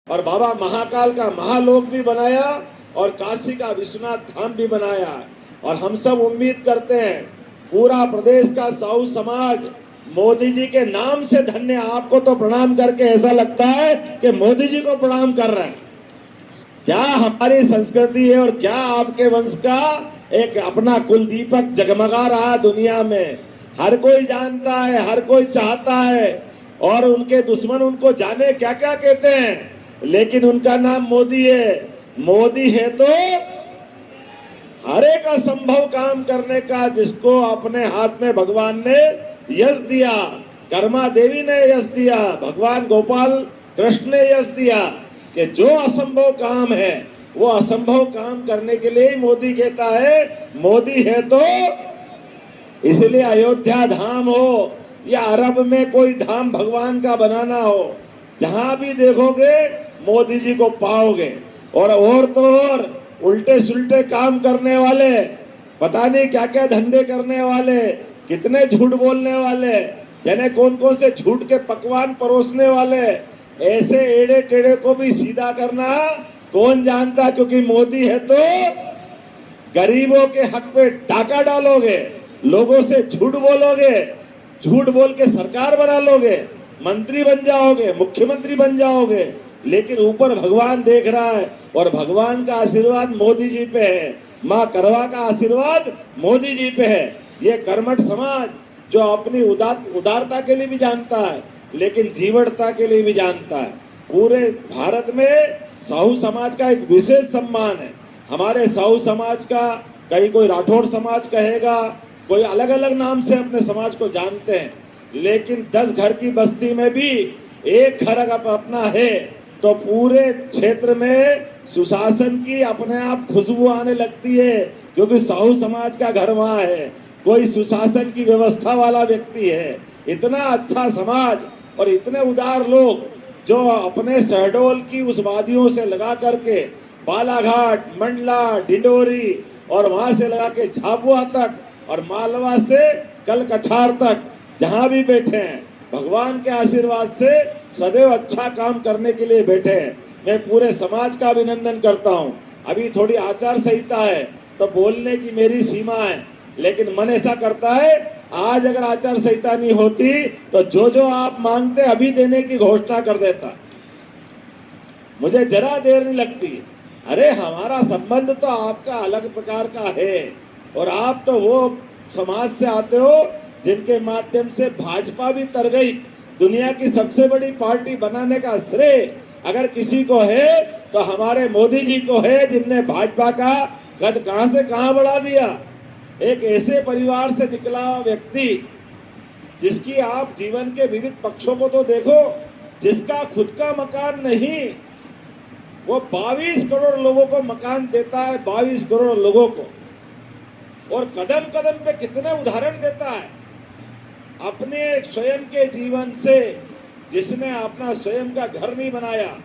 और बाबा महाकाल का महालोक भी बनाया और काशी का विश्वनाथ धाम भी बनाया। और हम सब उम्मीद करते हैं पूरा प्रदेश का साहू समाज मोदी जी के नाम से धन्य। आपको तो प्रणाम करके ऐसा लगता है कि मोदी जी को प्रणाम कर रहे हैं। क्या हमारी संस्कृति है और क्या आपके वंश का एक अपना कुल दीपक जगमगा रहा दुनिया में। हर कोई जानता है, हर कोई चाहता है और उनके दुश्मन उनको जाने क्या क्या कहते हैं, लेकिन उनका नाम मोदी है। मोदी है तो हर एक असंभव काम करने का, जिसको अपने हाथ में भगवान ने यश दिया, कर्मा देवी ने यश दिया, भगवान गोपाल कृष्ण ने यश दिया कि जो असंभव काम है वो असंभव काम करने के लिए ही मोदी कहता है मोदी है तो। इसलिए अयोध्या धाम हो या अरब में कोई धाम भगवान का बनाना हो, जहां भी देखोगे मोदी जी को पाओगे। और तो और उल्टे सुल्टे काम करने वाले, पता नहीं क्या क्या धंधे करने वाले, कितने झूठ बोलने वाले, यानी कौन कौन से झूठ के पकवान परोसने वाले, ऐसे एड़े टेढ़े को भी सीधा करना कौन जानता। क्योंकि मोदी है तो गरीबों के हक पे डाका डालोगे, लोगों से झूठ बोलोगे, झूठ बोल के सरकार बना लोगे, मंत्री बन जाओगे, मुख्यमंत्री बन जाओगे, लेकिन ऊपर भगवान देख रहा है और भगवान का आशीर्वाद मोदी जी पे है। माँ करवा का आशीर्वाद मोदी जी पे है। ये कर्मठ समाज जो अपनी उदारता के लिए भी जानता है, लेकिन जीवटता के लिए भी जानता है। पूरे भारत में साहू समाज का एक विशेष सम्मान है। हमारे साहू समाज का कहीं कोई राठौर समाज कहेगा, कोई अलग अलग नाम से अपने समाज को जानते हैं, लेकिन 10 घर की बस्ती में भी एक घर अगर अपना है तो पूरे क्षेत्र में सुशासन की अपने आप खुशबू आने लगती है, क्योंकि साहू समाज का घर वहां है। कोई सुशासन की व्यवस्था वाला व्यक्ति है। इतना अच्छा समाज और इतने उदार लोग जो अपने शहडोल की उस वादियों से लगा करके बालाघाट, मंडला, डिंडोरी और वहां से लगा के झाबुआ तक और मालवा से कल कछार तक जहां भी बैठे हैं, भगवान के आशीर्वाद से सदैव अच्छा काम करने के लिए बैठे हैं। मैं पूरे समाज का अभिनंदन करता हूं। अभी थोड़ी आचार संहिता है तो बोलने की मेरी सीमा है, लेकिन मन ऐसा करता है आज अगर आचार संहिता नहीं होती तो जो आप मांगते अभी देने की घोषणा कर देता। मुझे जरा देर नहीं लगती। अरे हमारा संबंध तो आपका अलग प्रकार का है और आप तो वो समाज से आते हो जिनके माध्यम से भाजपा भी तर गई। दुनिया की सबसे बड़ी पार्टी बनाने का श्रेय अगर किसी को है तो हमारे मोदी जी को है, जिनने भाजपा का कद कहां से कहां बढ़ा दिया। एक ऐसे परिवार से निकला व्यक्ति जिसकी आप जीवन के विविध पक्षों को तो देखो, जिसका खुद का मकान नहीं, वो 22 करोड़ लोगों को मकान देता है, 22 करोड़ लोगों को, और कदम कदम पे कितने उदाहरण देता है अपने स्वयं के जीवन से। जिसने अपना स्वयं का घर नहीं बनाया,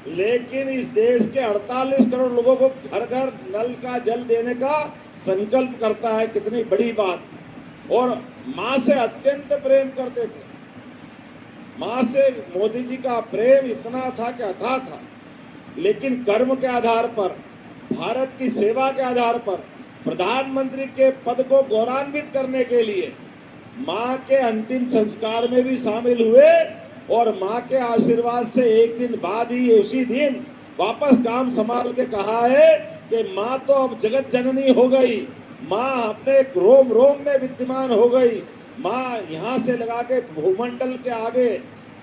लेकिन इस देश के 48 करोड़ लोगों को घर घर नल का जल देने का संकल्प करता है। कितनी बड़ी बात। और माँ से अत्यंत प्रेम करते थे। माँ से मोदी जी का प्रेम इतना था कि अथाह था, लेकिन कर्म के आधार पर, भारत की सेवा के आधार पर, प्रधानमंत्री के पद को गौरवान्वित करने के लिए माँ के अंतिम संस्कार में भी शामिल हुए और माँ के आशीर्वाद से एक दिन बाद ही, उसी दिन वापस काम संभाल के कहा है कि माँ तो अब जगत जननी हो गई, माँ अपने रोम रोम में विद्यमान हो गई, माँ यहाँ से लगा के भूमंडल के आगे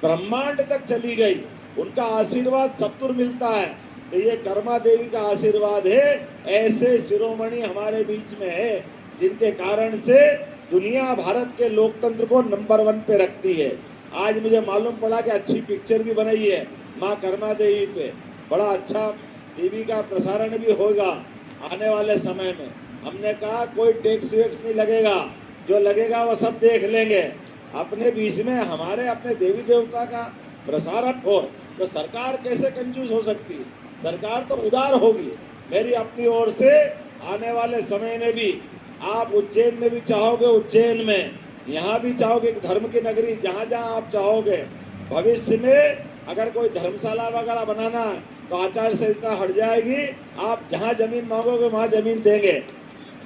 ब्रह्मांड तक चली गई। उनका आशीर्वाद सबतुर मिलता है। तो ये कर्मा देवी का आशीर्वाद है। ऐसे शिरोमणि हमारे बीच में है जिनके कारण से दुनिया भारत के लोकतंत्र को नंबर 1 पे रखती है। आज मुझे मालूम पड़ा कि अच्छी पिक्चर भी बनाई है माँ कर्मा देवी पे। बड़ा अच्छा टीवी का प्रसारण भी होगा आने वाले समय में। हमने कहा कोई टैक्स वैक्स नहीं लगेगा, जो लगेगा वो सब देख लेंगे। अपने बीच में हमारे अपने देवी देवता का प्रसारण हो तो सरकार कैसे कंजूस हो सकती है। सरकार तो उदार होगी। मेरी अपनी ओर से आने वाले समय में भी आप उज्जैन में भी चाहोगे, उज्जैन में, यहाँ भी चाहोगे धर्म की नगरी, जहाँ जहाँ आप चाहोगे, भविष्य में अगर कोई धर्मशाला वगैरह बनाना है तो आचार संहिता हट जाएगी, आप जहां जमीन मांगोगे वहां जमीन देंगे।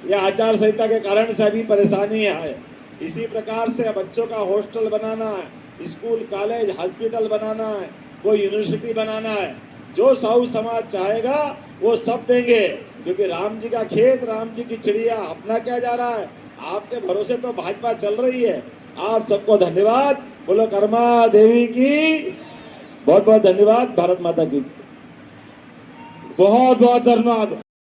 यह आचार संहिता के कारण से अभी परेशानी है। इसी प्रकार से बच्चों का हॉस्टल बनाना है, स्कूल कॉलेज हॉस्पिटल बनाना है, कोई यूनिवर्सिटी बनाना है, जो साहू समाज चाहेगा वो सब देंगे, क्योंकि राम जी का खेत, राम जी की चिड़िया, अपना क्या जा रहा है। आपके भरोसे तो भाजपा चल रही है। आप सबको धन्यवाद। बोलो कर्मा देवी की बहुत बहुत धन्यवाद। भारत माता की बहुत बहुत धन्यवाद।